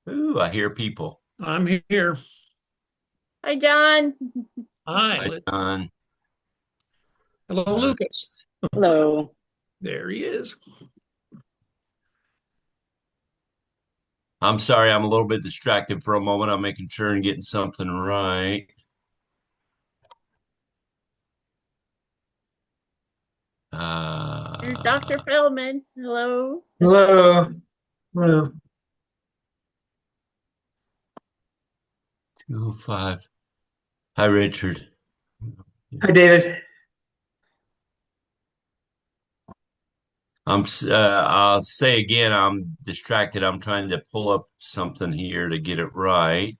Ooh, I hear people. I'm here. Hi, John. Hi. Hi, John. Hello, Uh, Lucas. Hello. There he is. I'm sorry, I'm a little bit distracted for a moment. I'm making sure and getting something right. Here's Dr. Uh, Feldman. Hello. Hello. Hello. 205. Hi, Richard. Hi, David. I'll say again, I'm distracted. I'm trying to pull up something here to get it right.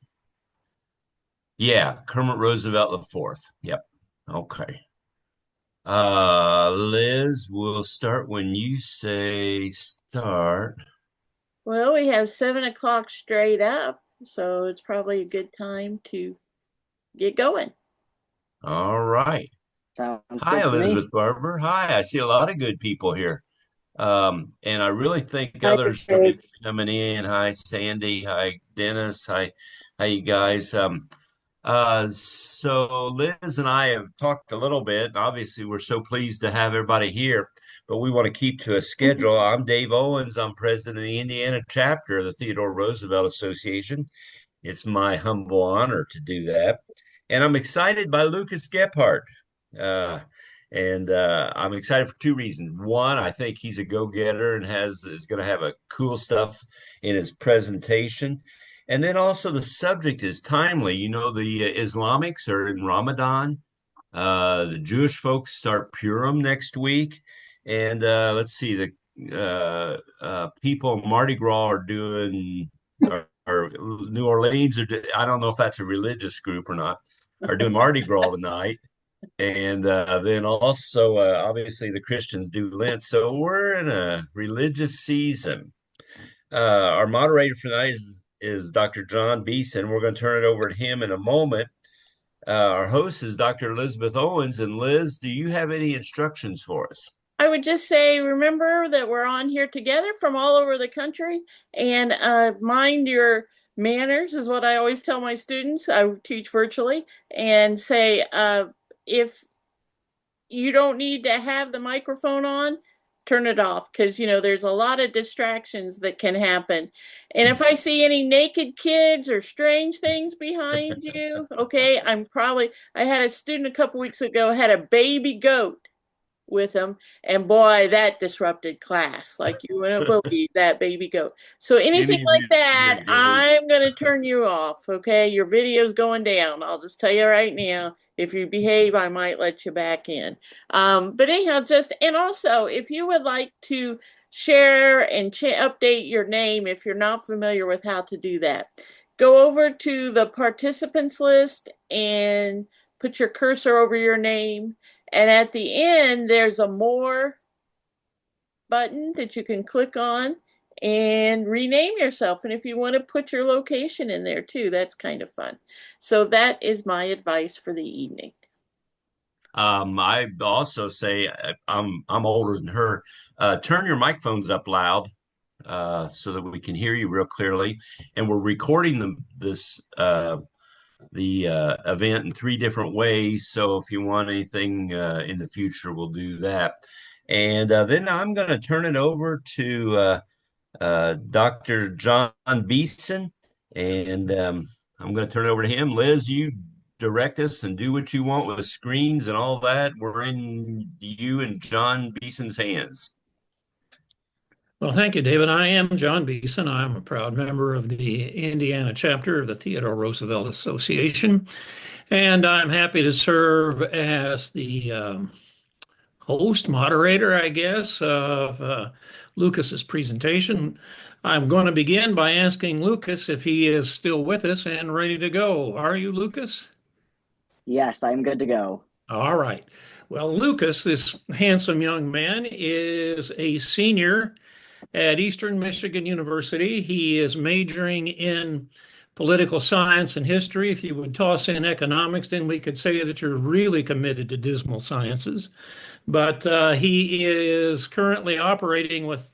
Yeah, Kermit Roosevelt the fourth. Yep. Okay. Liz, we'll start when you say start. Well, we have 7 o'clock straight up, so it's probably a good time to get going. All right. Sounds Hi, good to Elizabeth me. Barber. Hi. I see a lot of good people here. And I really think Hi, others will be Dave. coming in. Hi, Sandy. Hi, Dennis. Hi, you guys. So Liz and I have talked a little bit, and obviously we're so pleased to have everybody here, but we want to keep to a schedule. I'm Dave Owens. I'm president of the Indiana chapter of the Theodore Roosevelt Association. It's my humble honor to do that. And I'm excited by Lukas Gebhardt. Uh, and I'm excited for two reasons. One, I think he's a go-getter and is going to have a cool stuff in his presentation. And then also the subject is timely. You know, the Islamics are in Ramadan. The Jewish folks start Purim next week. And let's see, the people in Mardi Gras are doing, or New Orleans, I don't know if that's a religious group or not, are doing Mardi Gras tonight. And then also, obviously, the Christians do Lent. So we're in a religious season. Our moderator for tonight is Dr. John Beeson. We're going to turn it over to him in a moment. Our host is Dr. Elizabeth Owens. And Liz, do you have any instructions for us? I would just say, remember that we're on here together from all over the country, and mind your manners is what I always tell my students. I teach virtually, and say, if you don't need to have the microphone on, turn it off, because there's a lot of distractions that can happen. And if I see any naked kids or strange things behind you, okay, I had a student a couple weeks ago had a baby goat with him, and boy, that disrupted class like you wouldn't believe. That baby goat. So anything Any of like that, your goats? I'm going to turn you off. Okay, your video's going down. I'll just tell you right now. If you behave, I might let you back in. But anyhow, just, and also if you would like to share and update your name, if you're not familiar with how to do that, go over to the participants list and put your cursor over your name, and at the end, there's a more button that you can click on and rename yourself. And if you want to put your location in there too, that's kind of fun. So that is my advice for the evening. I also say I'm older than her. Turn your microphones up loud so that we can hear you real clearly. And we're recording the event in three different ways. So if you want anything in the future, we'll do that. And then I'm going to turn it over to Dr. John Beeson, and I'm going to turn it over to him. Liz, you direct us and do what you want with the screens and all that. We're in you and John Beeson's hands. Well, thank you, David. I am John Beeson. I'm a proud member of the Indiana chapter of the Theodore Roosevelt Association, and I'm happy to serve as the host, moderator, I guess, of Lucas's presentation. I'm going to begin by asking Lucas if he is still with us and ready to go. Are you, Lucas? Yes, I'm good to go. All right. Well, Lucas, this handsome young man, is a senior at Eastern Michigan University. He is majoring in political science and history. If you would toss in economics, then we could say that you're really committed to dismal sciences. But he is currently operating with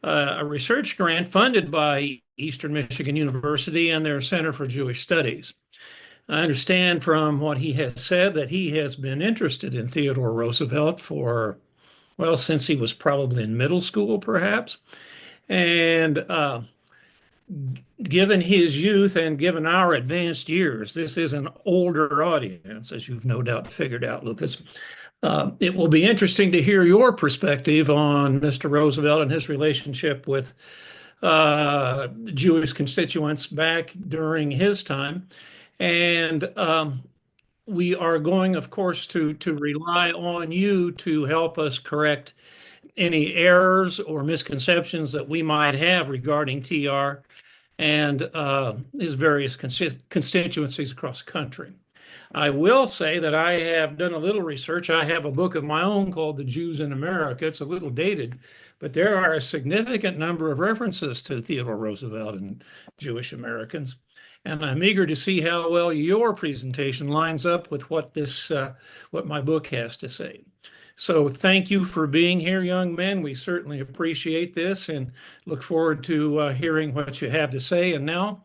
a research grant funded by Eastern Michigan University and their Center for Jewish Studies. I understand from what he has said that he has been interested in Theodore Roosevelt for, well, since he was probably in middle school, perhaps. And given his youth and given our advanced years, this is an older audience, as you've no doubt figured out, Lucas. It will be interesting to hear your perspective on Mr. Roosevelt and his relationship with Jewish constituents back during his time. And we are going, of course, to rely on you to help us correct any errors or misconceptions that we might have regarding TR and his various constituencies across the country. I will say that I have done a little research. I have a book of my own called The Jews in America. It's a little dated, but there are a significant number of references to Theodore Roosevelt and Jewish Americans. And I'm eager to see how well your presentation lines up with what my book has to say. So thank you for being here, young men. We certainly appreciate this and look forward to hearing what you have to say. And now,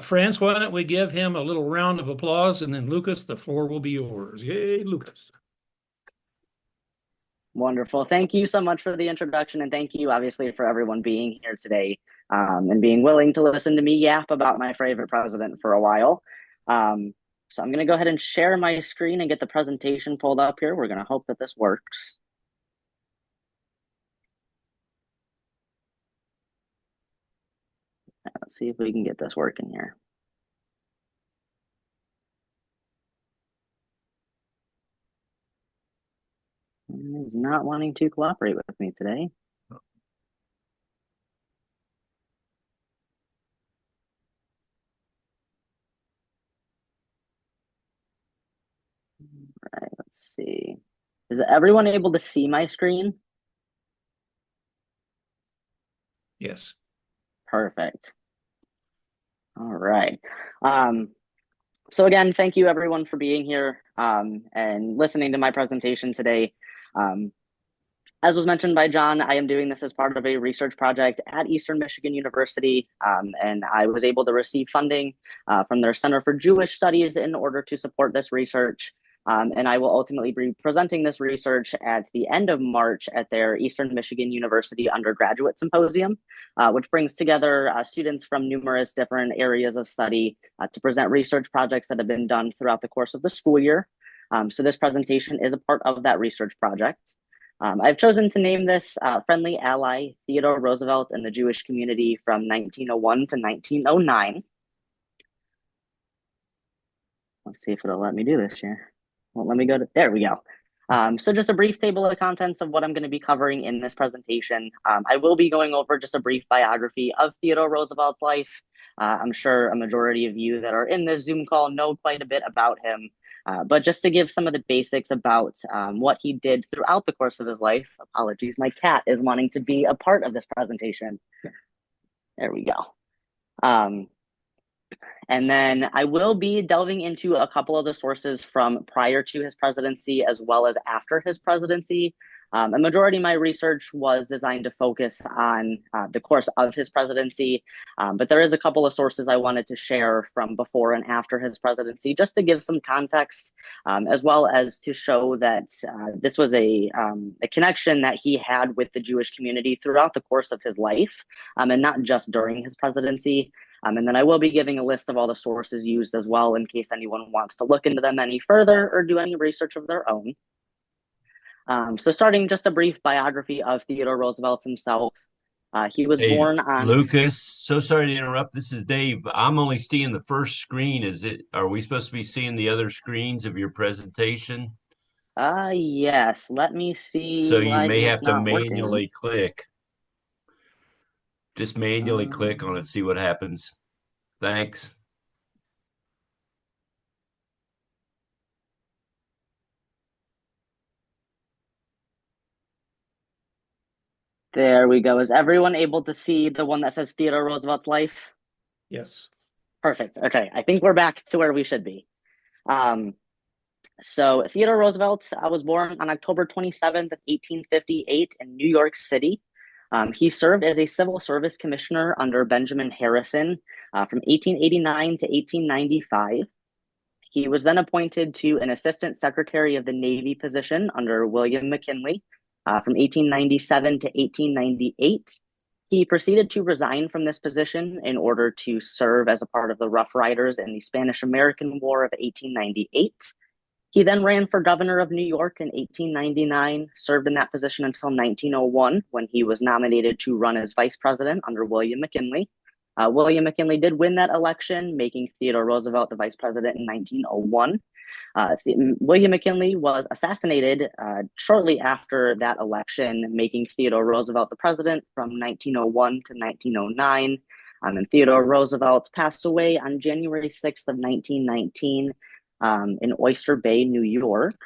friends, why don't we give him a little round of applause, and then Lucas, the floor will be yours. Yay, Lucas. Wonderful. Thank you so much for the introduction, and thank you, obviously, for everyone being here today and being willing to listen to me yap about my favorite president for a while. So I'm going to go ahead and share my screen and get the presentation pulled up here. We're going to hope that this works. Let's see if we can get this working here. It's not wanting to cooperate with me today. All right, let's see. Is everyone able to see my screen? Yes. Perfect. All right. So again, thank you everyone for being here and listening to my presentation today. As was mentioned by John, I am doing this as part of a research project at Eastern Michigan University, and I was able to receive funding from their Center for Jewish Studies in order to support this research. And I will ultimately be presenting this research at the end of March at their Eastern Michigan University Undergraduate Symposium, which brings together students from numerous different areas of study to present research projects that have been done throughout the course of the school year. So this presentation is a part of that research project. I've chosen to name this Friendly Ally, Theodore Roosevelt and the Jewish Community from 1901 to 1909. Let's see if it'll let me do this here. Well, let me go to, there we go. So just a brief table of contents of what I'm going to be covering in this presentation. I will be going over just a brief biography of Theodore Roosevelt's life. I'm sure a majority of you that are in this Zoom call know quite a bit about him. But just to give some of the basics about what he did throughout the course of his life. Apologies, my cat is wanting to be a part of this presentation. There we go. And then I will be delving into a couple of the sources from prior to his presidency as well as after his presidency. A majority of my research was designed to focus on the course of his presidency, but there is a couple of sources I wanted to share from before and after his presidency, just to give some context, as well as to show that this was a connection that he had with the Jewish community throughout the course of his life, and not just during his presidency. And then I will be giving a list of all the sources used as well in case anyone wants to look into them any further or do any research of their own. So starting just a brief biography of Theodore Roosevelt himself. He was born on... Lucas, so sorry to interrupt. This is Dave. I'm only seeing the first screen. Are we supposed to be seeing the other screens of your presentation? Yes. Let me see. So you may have to manually click. Just manually click on it, see what happens. Thanks. There we go. Is everyone able to see the one that says Theodore Roosevelt's life? Yes. Perfect. Okay. I think we're back to where we should be. So Theodore Roosevelt was born on October 27th of 1858 in New York City. He served as a civil service commissioner under Benjamin Harrison from 1889 to 1895. He was then appointed to an assistant secretary of the Navy position under William McKinley from 1897 to 1898. He proceeded to resign from this position in order to serve as a part of the Rough Riders in the Spanish-American War of 1898. He then ran for governor of New York in 1899, served in that position until 1901, when he was nominated to run as vice president under William McKinley. William McKinley did win that election, making Theodore Roosevelt the vice president in 1901. William McKinley was assassinated shortly after that election, making Theodore Roosevelt the president from 1901 to 1909. And Theodore Roosevelt passed away on January 6th of 1919 in Oyster Bay, New York.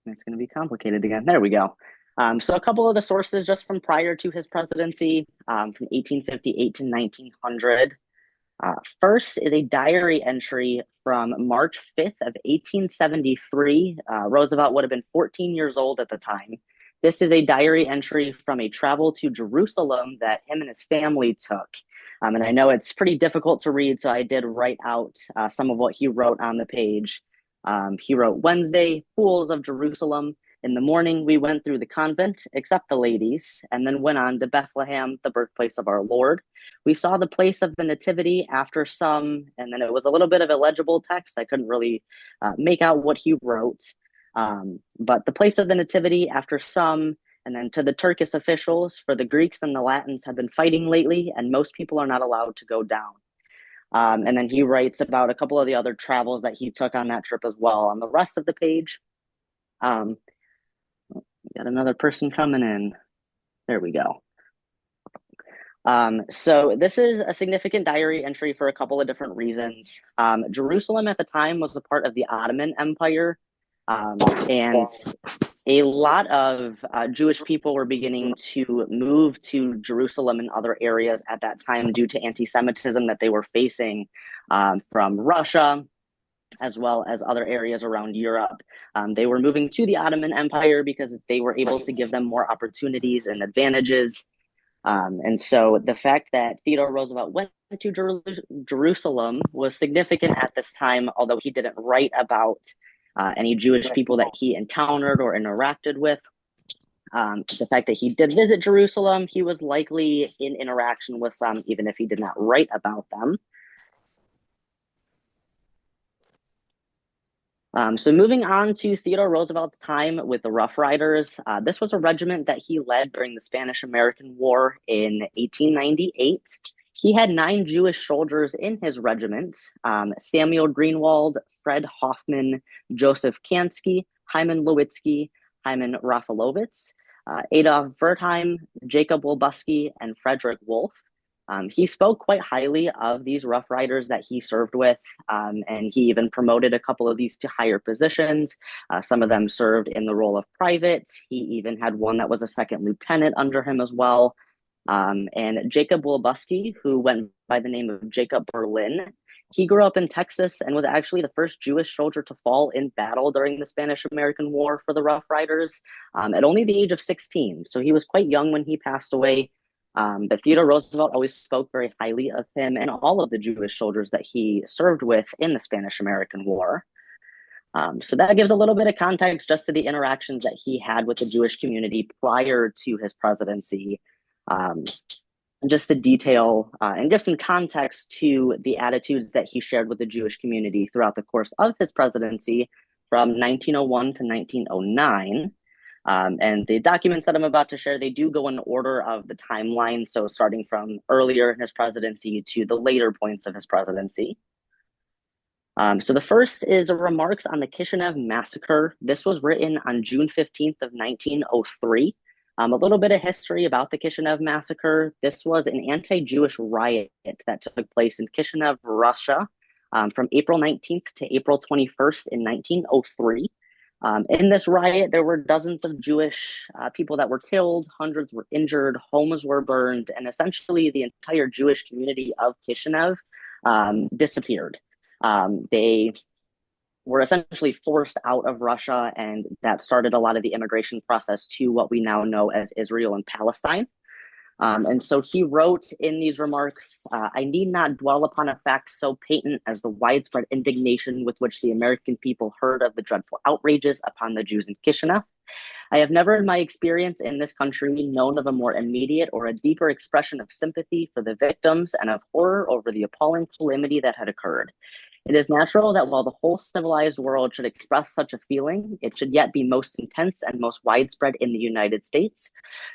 It's going to be complicated again. There we go. So a couple of the sources just from prior to his presidency, from 1858 to 1900. First is a diary entry from March 5th of 1873. Roosevelt would have been 14 years old at the time. This is a diary entry from a travel to Jerusalem that him and his family took. And I know it's pretty difficult to read, so I did write out some of what he wrote on the page. He wrote, Wednesday, pools of Jerusalem. In the morning, we went through the convent, except the ladies, and then went on to Bethlehem, the birthplace of our Lord. We saw the place of the nativity after some, and then it was a little bit of illegible text. I couldn't really make out what he wrote. But the place of the nativity after some, and then to the Turkish officials, for the Greeks and the Latins have been fighting lately, and most people are not allowed to go down. And then he writes about a couple of the other travels that he took on that trip as well. On the rest of the page, got another person coming in. There we go. So this is a significant diary entry for a couple of different reasons. Jerusalem at the time was a part of the Ottoman Empire. And a lot of Jewish people were beginning to move to Jerusalem and other areas at that time due to anti-Semitism that they were facing from Russia, as well as other areas around Europe. They were moving to the Ottoman Empire because they were able to give them more opportunities and advantages. And so the fact that Theodore Roosevelt went to Jerusalem was significant at this time, although he didn't write about any Jewish people that he encountered or interacted with. The fact that he did visit Jerusalem, he was likely in interaction with some, even if he did not write about them. So moving on to Theodore Roosevelt's time with the Rough Riders, this was a regiment that he led during the Spanish-American War in 1898. He had 9 Jewish soldiers in his regiment: Samuel Greenwald, Fred Hoffman, Joseph Kansky, Hyman Lewitsky, Hyman Rafalovitz, Adolf Wertheim, Jacob Wolbuski, and Frederick Wolf. He spoke quite highly of these Rough Riders that he served with, and he even promoted a couple of these to higher positions. Some of them served in the role of private. He even had one that was a second lieutenant under him as well. And Jacob Wolbuski, who went by the name of Jacob Berlin, he grew up in Texas and was actually the first Jewish soldier to fall in battle during the Spanish-American War for the Rough Riders at only the age of 16. So he was quite young when he passed away. But Theodore Roosevelt always spoke very highly of him and all of the Jewish soldiers that he served with in the Spanish-American War. So that gives a little bit of context just to the interactions that he had with the Jewish community prior to his presidency. Just to detail and give some context to the attitudes that he shared with the Jewish community throughout the course of his presidency from 1901 to 1909. And the documents that I'm about to share, they do go in order of the timeline. So starting from earlier in his presidency to the later points of his presidency. So the first is remarks on the Kishinev massacre. This was written on June 15th of 1903. A little bit of history about the Kishinev massacre. This was an anti-Jewish riot that took place in Kishinev, Russia, from April 19th to April 21st in 1903. In this riot, there were dozens of Jewish people that were killed, hundreds were injured, homes were burned, and essentially the entire Jewish community of Kishinev disappeared. They were essentially forced out of Russia, and that started a lot of the immigration process to what we now know as Israel and Palestine. And so he wrote in these remarks, I need not dwell upon a fact so patent as the widespread indignation with which the American people heard of the dreadful outrages upon the Jews in Kishinev. I have never in my experience in this country known of a more immediate or a deeper expression of sympathy for the victims and of horror over the appalling calamity that had occurred. It is natural that while the whole civilized world should express such a feeling, it should yet be most intense and most widespread in the United States.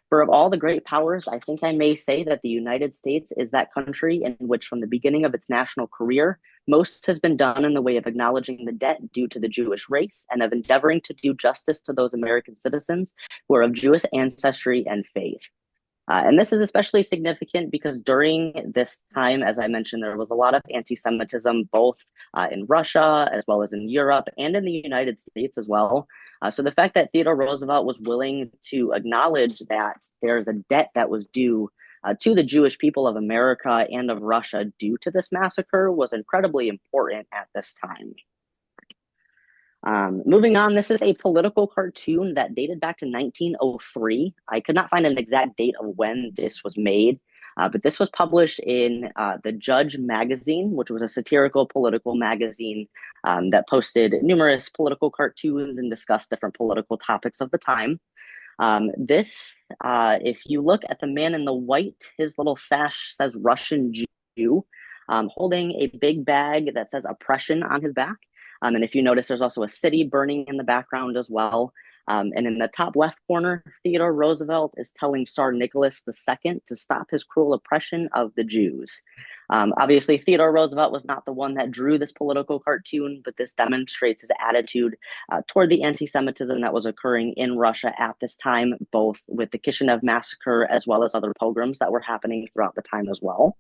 For of all the great powers, I think I may say that the United States is that country in which, from the beginning of its national career, most has been done in the way of acknowledging the debt due to the Jewish race and of endeavoring to do justice to those American citizens who are of Jewish ancestry and faith. And this is especially significant because during this time, as I mentioned, there was a lot of anti-Semitism, both in Russia, as well as in Europe, and in the United States as well. So the fact that Theodore Roosevelt was willing to acknowledge that there's a debt that was due to the Jewish people of America and of Russia due to this massacre was incredibly important at this time. Moving on, this is a political cartoon that dated back to 1903. I could not find an exact date of when this was made, but this was published in the Judge magazine, which was a satirical political magazine that posted numerous political cartoons and discussed different political topics of the time. If you look at the man in the white, his little sash says Russian Jew, holding a big bag that says oppression on his back. And if you notice, there's also a city burning in the background as well. And in the top left corner, Theodore Roosevelt is telling Tsar Nicholas II to stop his cruel oppression of the Jews. Obviously, Theodore Roosevelt was not the one that drew this political cartoon, but this demonstrates his attitude toward the anti-Semitism that was occurring in Russia at this time, both with the Kishinev massacre as well as other pogroms that were happening throughout the time as well.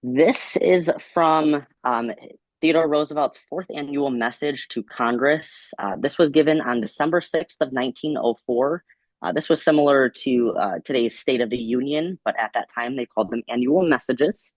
This is from Theodore Roosevelt's fourth annual message to Congress. This was given on December 6th of 1904. This was similar to today's State of the Union, but at that time they called them annual messages.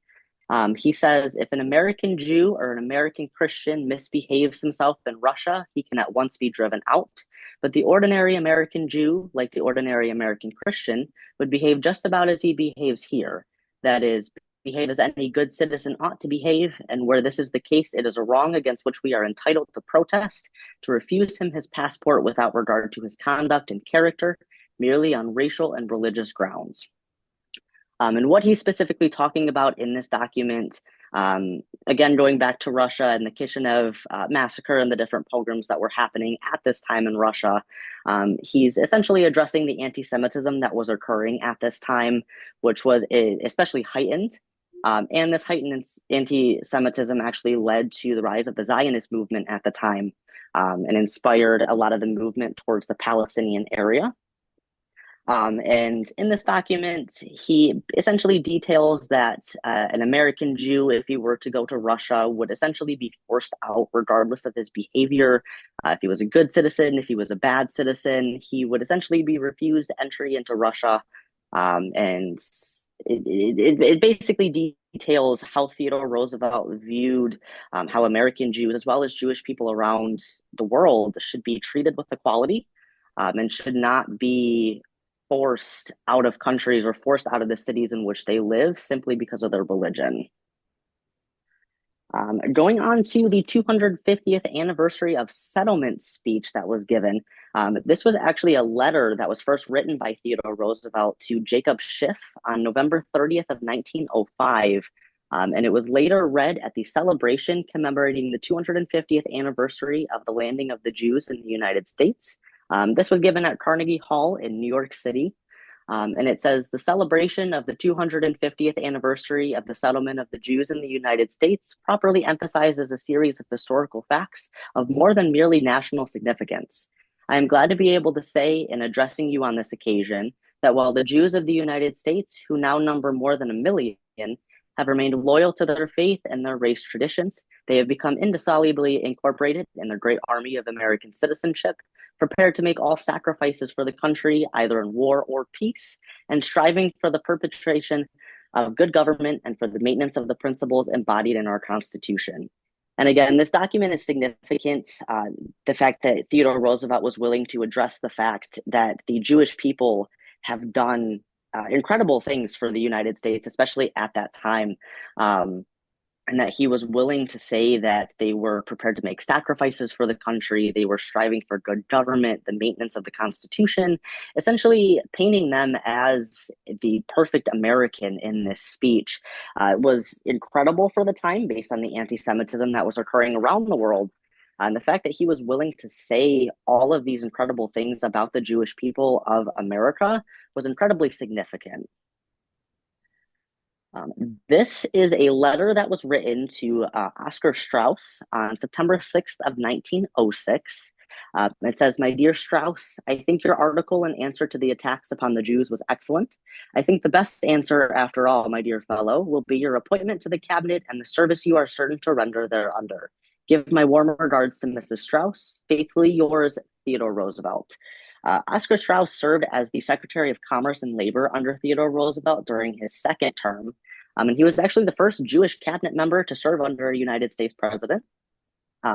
He says, if an American Jew or an American Christian misbehaves himself in Russia, he can at once be driven out. But the ordinary American Jew, like the ordinary American Christian, would behave just about as he behaves here. That is, behave as any good citizen ought to behave, and where this is the case, it is a wrong against which we are entitled to protest, to refuse him his passport without regard to his conduct and character, merely on racial and religious grounds. And what he's specifically talking about in this document, again, going back to Russia and the Kishinev massacre and the different pogroms that were happening at this time in Russia, he's essentially addressing the anti-Semitism that was occurring at this time, which was especially heightened. And this heightened anti-Semitism actually led to the rise of the Zionist movement at the time and inspired a lot of the movement towards the Palestinian area. And in this document, he essentially details that an American Jew, if he were to go to Russia, would essentially be forced out regardless of his behavior. If he was a good citizen, if he was a bad citizen, he would essentially be refused entry into Russia. And it basically details how Theodore Roosevelt viewed how American Jews, as well as Jewish people around the world, should be treated with equality and should not be forced out of countries or forced out of the cities in which they live simply because of their religion. Going on to the 250th anniversary of settlement speech that was given. This was actually a letter that was first written by Theodore Roosevelt to Jacob Schiff on November 30th of 1905. And it was later read at the celebration commemorating the 250th anniversary of the landing of the Jews in the United States. This was given at Carnegie Hall in New York City. And it says, the celebration of the 250th anniversary of the settlement of the Jews in the United States properly emphasizes a series of historical facts of more than merely national significance. I am glad to be able to say, in addressing you on this occasion, that while the Jews of the United States, who now number more than 1 million, have remained loyal to their faith and their race traditions, they have become indissolubly incorporated in the great army of American citizenship, prepared to make all sacrifices for the country, either in war or peace, and striving for the perpetration of good government and for the maintenance of the principles embodied in our Constitution. And again, this document is significant. The fact that Theodore Roosevelt was willing to address the fact that the Jewish people have done incredible things for the United States, especially at that time. And that he was willing to say that they were prepared to make sacrifices for the country. They were striving for good government, the maintenance of the Constitution, essentially painting them as the perfect American in this speech. Was incredible for the time based on the anti-Semitism that was occurring around the world. And the fact that he was willing to say all of these incredible things about the Jewish people of America was incredibly significant. This is a letter that was written to Oscar Strauss on September 6th of 1906. It says, "My dear Strauss, I think your article in answer to the attacks upon the Jews was excellent. I think the best answer, after all, my dear fellow, will be your appointment to the cabinet and the service you are certain to render thereunder. Give my warm regards to Mrs. Strauss. Faithfully yours, Theodore Roosevelt." Oscar Strauss served as the Secretary of Commerce and Labor under Theodore Roosevelt during his second term. And he was actually the first Jewish cabinet member to serve under a United States president.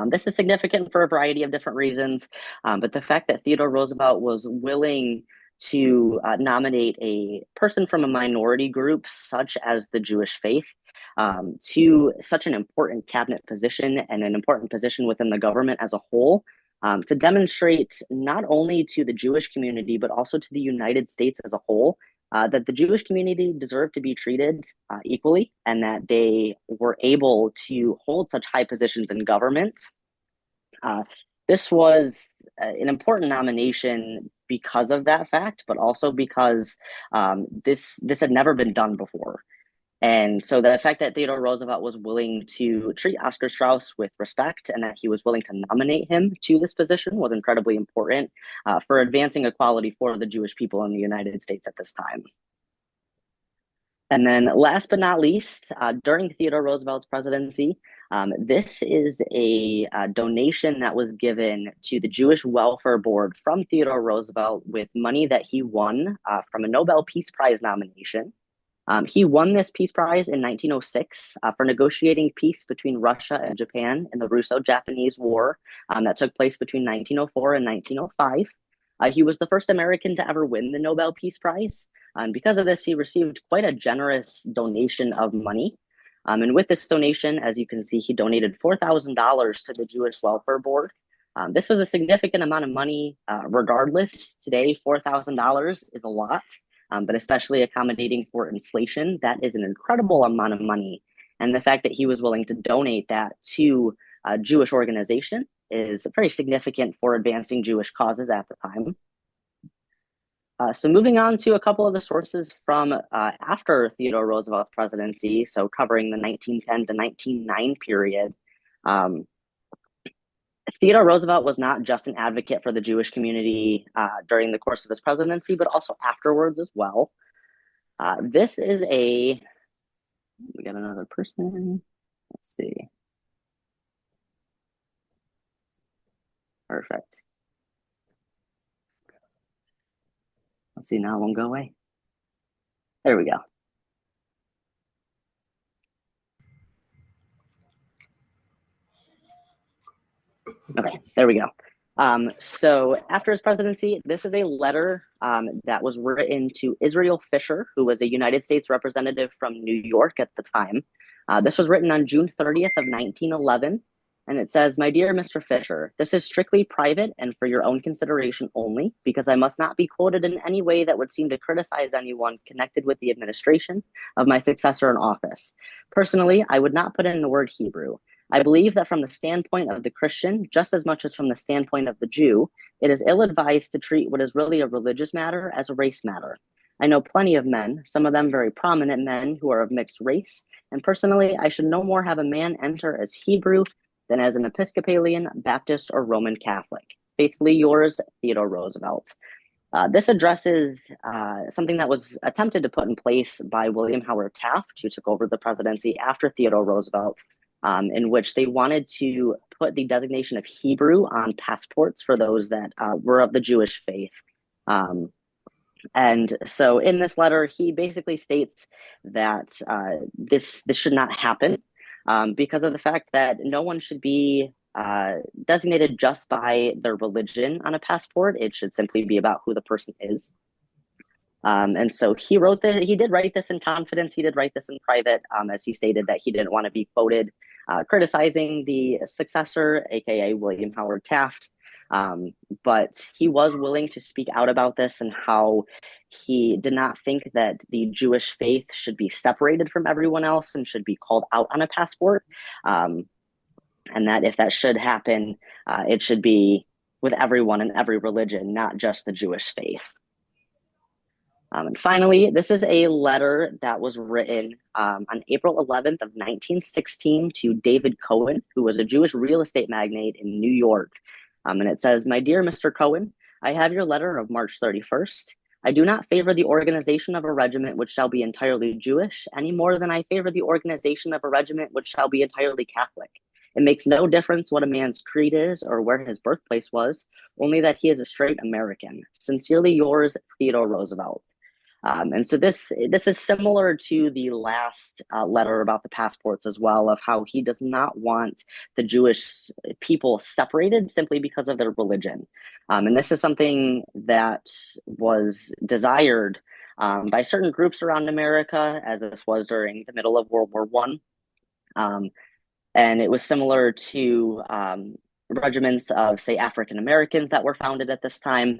This is significant for a variety of different reasons, but the fact that Theodore Roosevelt was willing to nominate a person from a minority group, such as the Jewish faith, to such an important cabinet position and an important position within the government as a whole, to demonstrate not only to the Jewish community, but also to the United States as a whole, that the Jewish community deserved to be treated equally and that they were able to hold such high positions in government. This was an important nomination because of that fact, but also because this had never been done before. And so the fact that Theodore Roosevelt was willing to treat Oscar Strauss with respect and that he was willing to nominate him to this position was incredibly important for advancing equality for the Jewish people in the United States at this time. And then last but not least, during Theodore Roosevelt's presidency, this is a donation that was given to the Jewish Welfare Board from Theodore Roosevelt with money that he won from a Nobel Peace Prize nomination. He won this Peace Prize in 1906 for negotiating peace between Russia and Japan in the Russo-Japanese War that took place between 1904 and 1905. He was the first American to ever win the Nobel Peace Prize. And because of this, he received quite a generous donation of money. And with this donation, as you can see, he donated $4,000 to the Jewish Welfare Board. This was a significant amount of money. Regardless, today, $4,000 is a lot. But especially accommodating for inflation, that is an incredible amount of money. And the fact that he was willing to donate that to a Jewish organization is very significant for advancing Jewish causes at the time. So moving on to a couple of the sources from after Theodore Roosevelt's presidency, so covering the 1910 to 1909 period. Theodore Roosevelt was not just an advocate for the Jewish community during the course of his presidency, but also afterwards as well. This is we got another person. Let's see. Perfect. Let's see, now it won't go away. There we go. Okay, there we go. So after his presidency, this is a letter that was written to Israel Fisher, who was a United States representative from New York at the time. This was written on June 30th of 1911, and it says, "My dear Mr. Fisher, this is strictly private and for your own consideration only, because I must not be quoted in any way that would seem to criticize anyone connected with the administration of my successor in office. Personally, I would not put in the word Hebrew. I believe that from the standpoint of the Christian, just as much as from the standpoint of the Jew, it is ill-advised to treat what is really a religious matter as a race matter. I know plenty of men, some of them very prominent men who are of mixed race, and personally, I should no more have a man enter as Hebrew than as an Episcopalian, Baptist, or Roman Catholic. Faithfully yours, Theodore Roosevelt." This addresses something that was attempted to put in place by William Howard Taft, who took over the presidency after Theodore Roosevelt, in which they wanted to put the designation of Hebrew on passports for those that were of the Jewish faith. And so in this letter, he basically states that this should not happen. because of the fact that no one should be designated just by their religion on a passport. It should simply be about who the person is. And so he did write this in confidence. He did write this in private, as he stated that he didn't want to be quoted criticizing the successor, aka William Howard Taft. But he was willing to speak out about this and how he did not think that the Jewish faith should be separated from everyone else and should be called out on a passport. And that if that should happen, it should be with everyone in every religion, not just the Jewish faith. And finally, this is a letter that was written on April 11th of 1916 to David Cohen, who was a Jewish real estate magnate in New York. And it says, "My dear Mr. Cohen, I have your letter of March 31st. I do not favor the organization of a regiment which shall be entirely Jewish any more than I favor the organization of a regiment which shall be entirely Catholic. It makes no difference what a man's creed is or where his birthplace was, only that he is a straight American. Sincerely yours, Theodore Roosevelt." And so this is similar to the last letter about the passports as well, of how he does not want the Jewish people separated simply because of their religion. And this is something that was desired by certain groups around America, as this was during the middle of World War I. And it was similar to regiments of, say, African Americans that were founded at this time.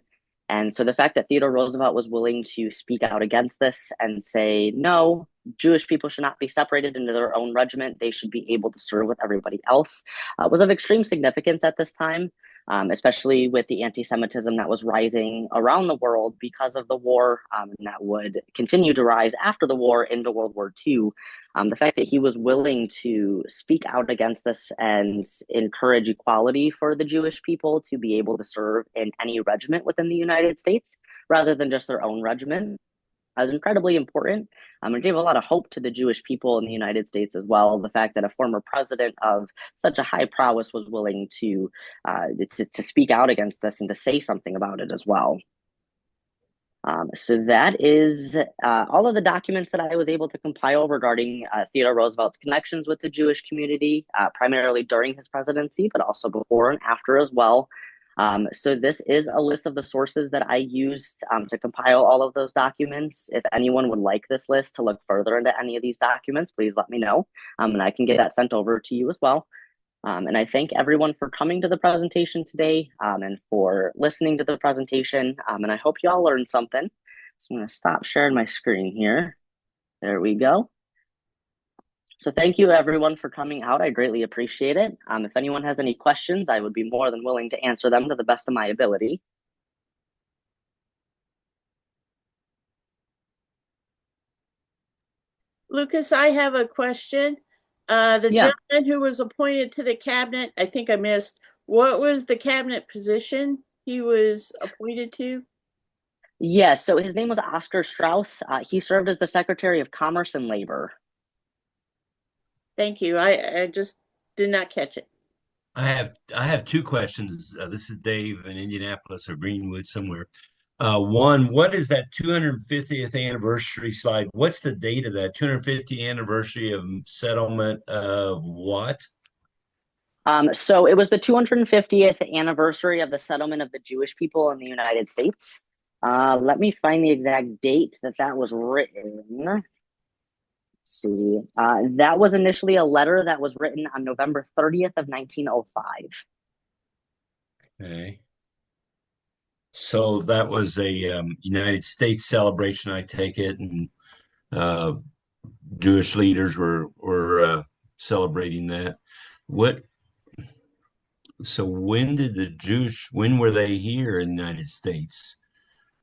And so the fact that Theodore Roosevelt was willing to speak out against this and say, no, Jewish people should not be separated into their own regiment, they should be able to serve with everybody else, was of extreme significance at this time, especially with the anti-Semitism that was rising around the world because of the war, and that would continue to rise after the war into World War II. The fact that he was willing to speak out against this and encourage equality for the Jewish people to be able to serve in any regiment within the United States rather than just their own regiment is incredibly important. It gave a lot of hope to the Jewish people in the United States as well. The fact that a former president of such a high prowess was willing to speak out against this and to say something about it as well. So that is all of the documents that I was able to compile regarding Theodore Roosevelt's connections with the Jewish community, primarily during his presidency, but also before and after as well. So this is a list of the sources that I used to compile all of those documents. If anyone would like this list to look further into any of these documents, please let me know, and I can get that sent over to you as well. And I thank everyone for coming to the presentation today and for listening to the presentation. And I hope you all learned something. So I'm going to stop sharing my screen here. There we go. So thank you everyone for coming out. I greatly appreciate it. If anyone has any questions, I would be more than willing to answer them to the best of my ability. Lucas, I have a question. The gentleman who was appointed to the cabinet, I think I missed, what was the cabinet position he was appointed to? Yes, so his name was Oscar Strauss. He served as the Secretary of Commerce and Labor. Thank you. I just did not catch it. I have two questions. This is Dave in Indianapolis or Greenwood somewhere. One, what is that 250th anniversary slide? What's the date of that 250th anniversary of settlement of what? So it was the 250th anniversary of the settlement of the Jewish people in the United States. Let me find the exact date that was written. Let's see. That was initially a letter that was written on November 30th of 1905. Okay. So that was a United States celebration, I take it, and Jewish leaders were celebrating that. So when were they here in the United States?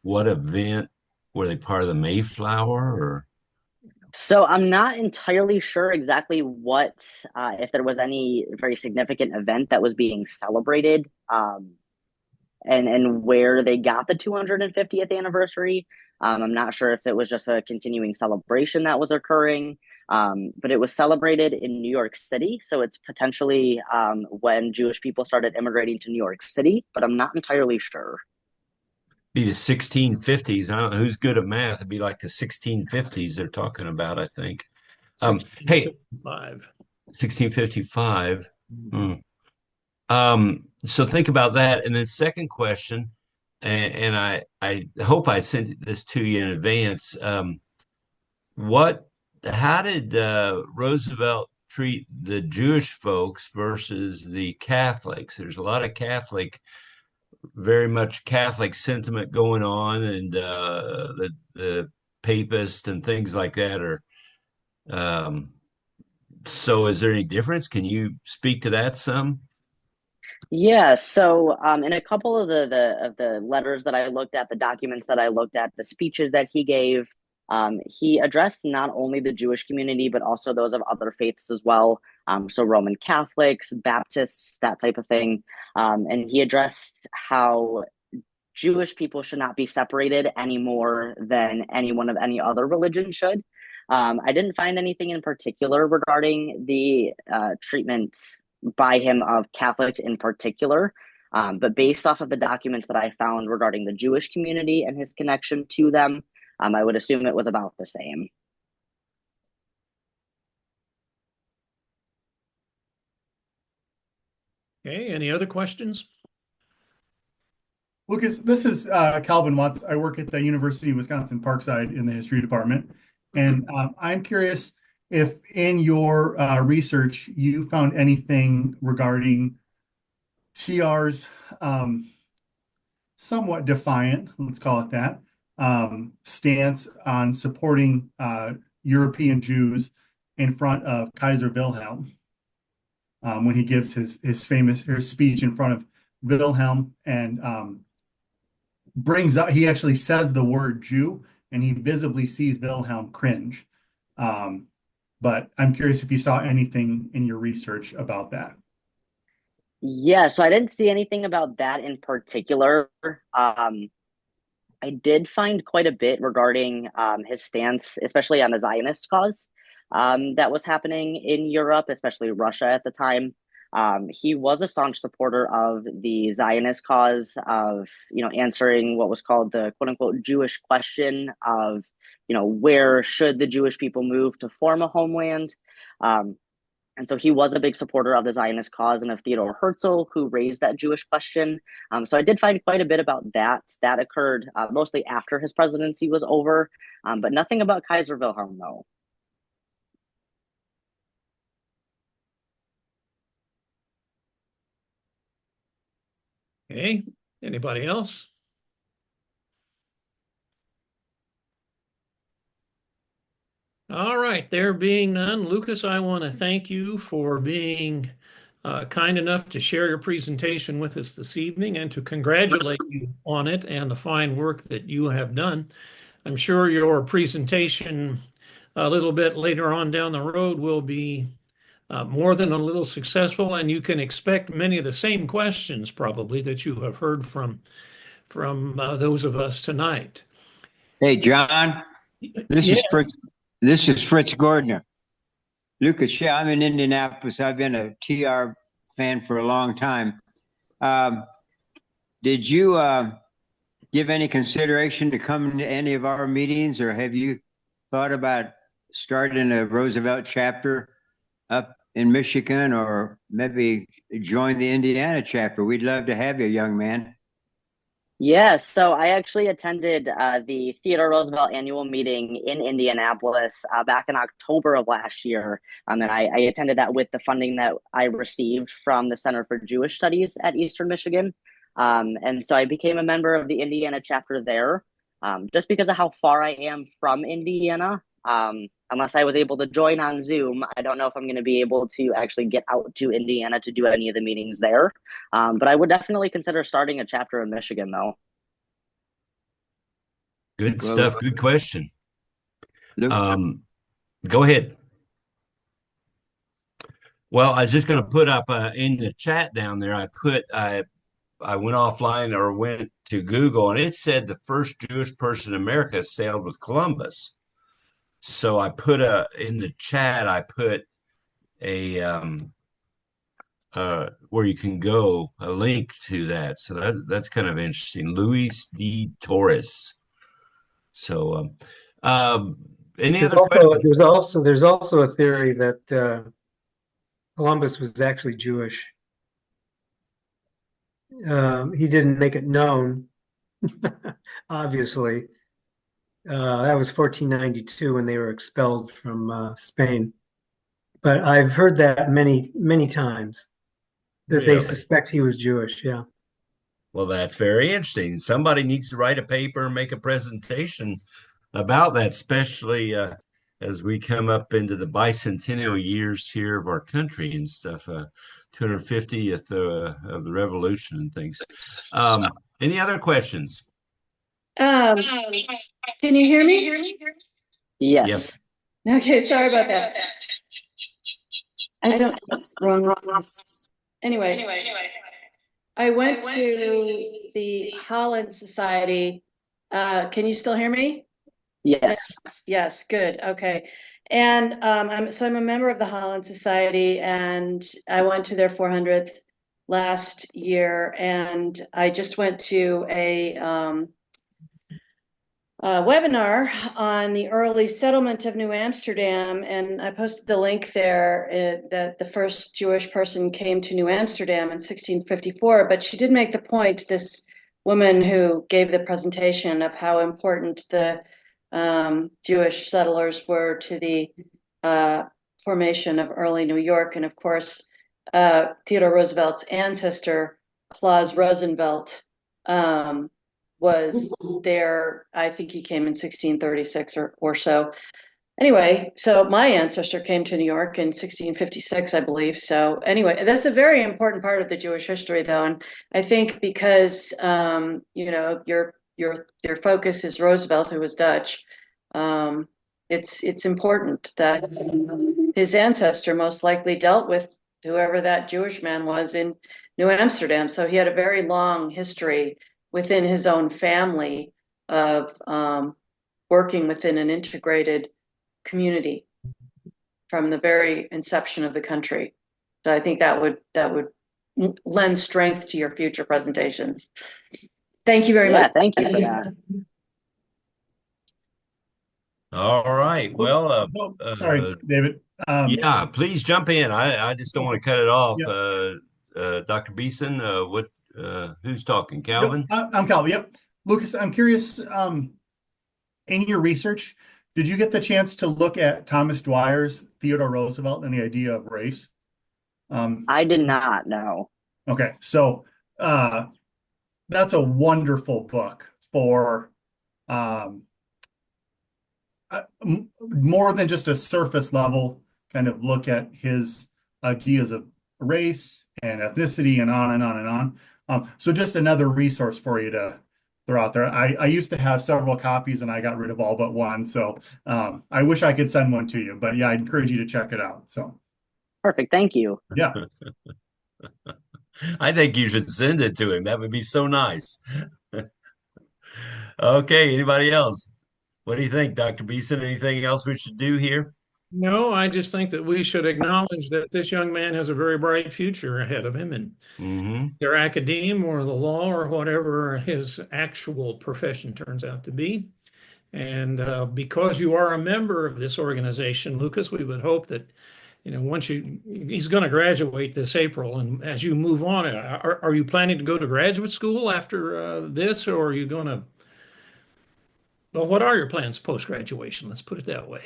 What event? Were they part of the Mayflower or? So I'm not entirely sure exactly what, if there was any very significant event that was being celebrated, and where they got the 250th anniversary. I'm not sure if it was just a continuing celebration that was occurring, but it was celebrated in New York City. So it's potentially when Jewish people started immigrating to New York City, but I'm not entirely sure. Be the 1650s. I don't know who's good at math. It'd be like the 1650s they're talking about, I think. Hey, 1655. Hmm. So think about that. And then second question, and I hope I sent this to you in advance. What, how did Roosevelt treat the Jewish folks versus the Catholics? There's a lot of very much Catholic sentiment going on, and the papists and things like that are. Um, so, is there any difference? Can you speak to that some? Yeah, so in a couple of the letters that I looked at, the documents that I looked at, the speeches that he gave, he addressed not only the Jewish community but also those of other faiths as well. So Roman Catholics, Baptists, that type of thing, and he addressed how Jewish people should not be separated any more than anyone of any other religion should. I didn't find anything in particular regarding the treatment by him of Catholics in particular. But based off of the documents that I found regarding the Jewish community and his connection to them, I would assume it was about the same. Okay, any other questions? Lucas, this is Calvin Watts. I work at the University of Wisconsin-Parkside in the history department. And I'm curious if in your research you found anything regarding TR's somewhat defiant, let's call it that, stance on supporting European Jews in front of Kaiser Wilhelm when he gives his famous speech in front of Wilhelm and brings up, he actually says the word Jew, and he visibly sees Wilhelm cringe. But I'm curious if you saw anything in your research about that. Yeah, so I didn't see anything about that in particular. I did find quite a bit regarding his stance, especially on the Zionist cause that was happening in Europe, especially Russia at the time. He was a staunch supporter of the Zionist cause of, answering what was called the quote unquote Jewish question of, where should the Jewish people move to form a homeland? And so he was a big supporter of the Zionist cause and of Theodore Herzl, who raised that Jewish question. So I did find quite a bit about that. That occurred mostly after his presidency was over, but nothing about Kaiser Wilhelm, though. Okay, anybody else? All right, there being none, Lucas, I want to thank you for being kind enough to share your presentation with us this evening and to congratulate you on it and the fine work that you have done. I'm sure your presentation a little bit later on down the road will be more than a little successful, and you can expect many of the same questions probably that you have heard from those of us tonight. Hey, John, this Yeah. is Fritz. This is Fritz Gordner. Lucas, yeah, I'm in Indianapolis. I've been a TR fan for a long time. Did you give any consideration to come to any of our meetings, or have you thought about starting a Roosevelt chapter up in Michigan, or maybe join the Indiana chapter? We'd love to have you, young man. Yeah, so I actually attended the Theodore Roosevelt annual meeting in Indianapolis back in October of last year. And I attended that with the funding that I received from the Center for Jewish Studies at Eastern Michigan. And so I became a member of the Indiana chapter there, just because of how far I am from Indiana. Unless I was able to join on Zoom, I don't know if I'm going to be able to actually get out to Indiana to do any of the meetings there. But I would definitely consider starting a chapter in Michigan, though. Good stuff. Good question. Luke? Go ahead. Well, I was just going to put up in the chat down there. I went offline or went to Google, and it said the first Jewish person in America sailed with Columbus. So I put in the chat, I put a where you can go, a link to that. So that's kind of interesting. Luis D. Torres. So any other questions? There's also a theory that Columbus was actually Jewish. He didn't make it known, obviously. That was 1492 when they were expelled from Spain. But I've heard that many, many times that they Really? suspect he was Jewish. Yeah. Well, that's very interesting. Somebody needs to write a paper and make a presentation about that, especially as we come up into the bicentennial years here of our country and stuff, 250th of the revolution and things. Any other questions? Can you hear me? Yes. Yes. Okay, sorry about that. I don't, it's wrong. Anyway, I went to the Holland Society. Can you still hear me? Yes. Yes, good. Okay. And I'm a member of the Holland Society, and I went to their 400th last year, and I just went to a webinar on the early settlement of New Amsterdam, and I posted the link there that the first Jewish person came to New Amsterdam in 1654, but she did make the point, this woman who gave the presentation, of how important the Jewish settlers were to the formation of early New York. And of course, Theodore Roosevelt's ancestor, Claus Rosenvelt, was there. I think he came in 1636 or so. Anyway, so my ancestor came to New York in 1656, I believe. So anyway, that's a very important part of the Jewish history, though. And I think because your focus is Roosevelt, who was Dutch. It's important that his ancestor most likely dealt with whoever that Jewish man was in New Amsterdam. So he had a very long history within his own family of working within an integrated community from the very inception of the country. So I think that would lend strength to your future presentations. Thank you very much. Thank you for that. All right. Well, sorry, David. yeah, please jump in. I just don't want to cut it off. Yeah. Dr. Beeson, who's talking? Calvin? Yep, I'm Calvin. Yep. Lucas, I'm curious, in your research, did you get the chance to look at Thomas Dwyer's Theodore Roosevelt and the Idea of Race? I did not know. Okay, so that's a wonderful book for more than just a surface level kind of look at his ideas of race and ethnicity and on and on and on. So just another resource for you to throw out there. I used to have several copies and I got rid of all but one. So I wish I could send one to you, but yeah, I encourage you to check it out. So perfect. Thank you. Yeah. I think you should send it to him. That would be so nice. Okay, anybody else? What do you think, Dr. Beeson? Anything else we should do here? No, I just think that we should acknowledge that this young man has a very bright future ahead of him, and their academe or the law or whatever his actual profession turns out to be. And because you are a member of this organization, Lucas, we would hope that, he's going to graduate this April, and as you move on, are you planning to go to graduate school after this, or are you going to? Well, what are your plans post-graduation? Let's put it that way.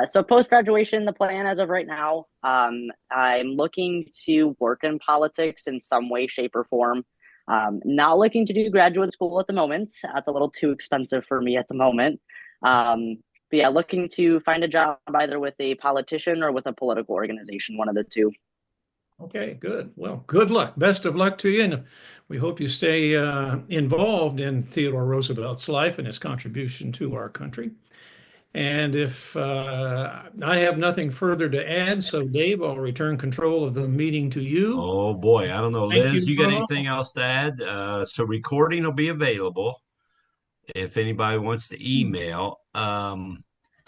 So post-graduation, the plan as of right now, I'm looking to work in politics in some way, shape, or form. Not looking to do graduate school at the moment. That's a little too expensive for me at the moment. But yeah, looking to find a job either with a politician or with a political organization, one of the two. Okay, good. Well, good luck. Best of luck to you. And we hope you stay involved in Theodore Roosevelt's life and his contribution to our country. And if I have nothing further to add, so Dave, I'll return control of the meeting to you. Oh boy, I don't know. Thank Liz, you you got all. anything else to add? So recording will be available if anybody wants to email.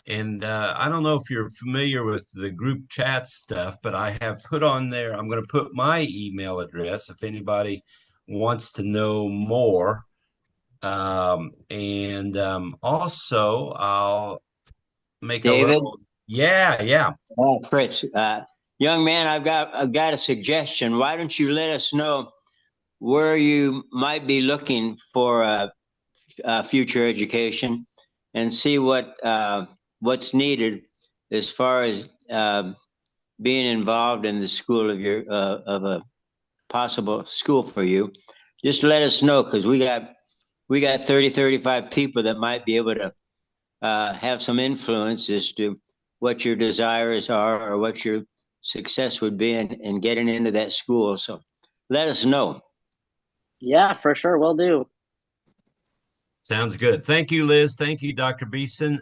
And I don't know if you're familiar with the group chat stuff, but I have put on there, I'm going to put my email address if anybody wants to know more. Also, I'll make David? yeah. Oh, Chris, Young man, I've got a suggestion. Why don't you let us know where you might be looking for future education, and see what's needed as far as being involved in the school of a possible school for you. Just let us know, because we got 30, 35 people that might be able to have some influence as to what your desires are or what your success would be in getting into that school. So let us know. Yeah, for sure. Will do. Sounds good. Thank you, Liz. Thank you, Dr. Beeson.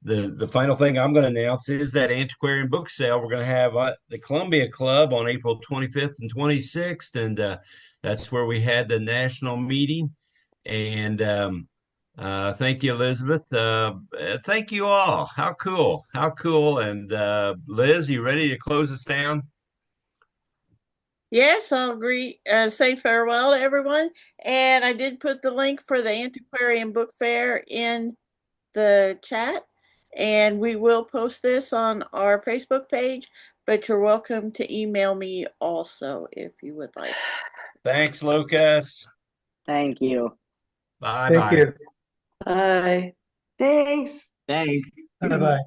The final thing I'm going to announce is that antiquarian book sale. We're going to have the Columbia Club on April 25th and 26th, and that's where we had the national meeting. And thank you, Elizabeth. Thank you all. How cool. How cool. And Liz, you ready to close us down? Yes, I'll say farewell to everyone. And I did put the link for the Antiquarian Book Fair in the chat. And we will post this on our Facebook page, but you're welcome to email me also if you would like. Thanks, Lucas. Thank you. Bye-bye. Thank you. Bye. Thanks. Thanks. Bye-bye.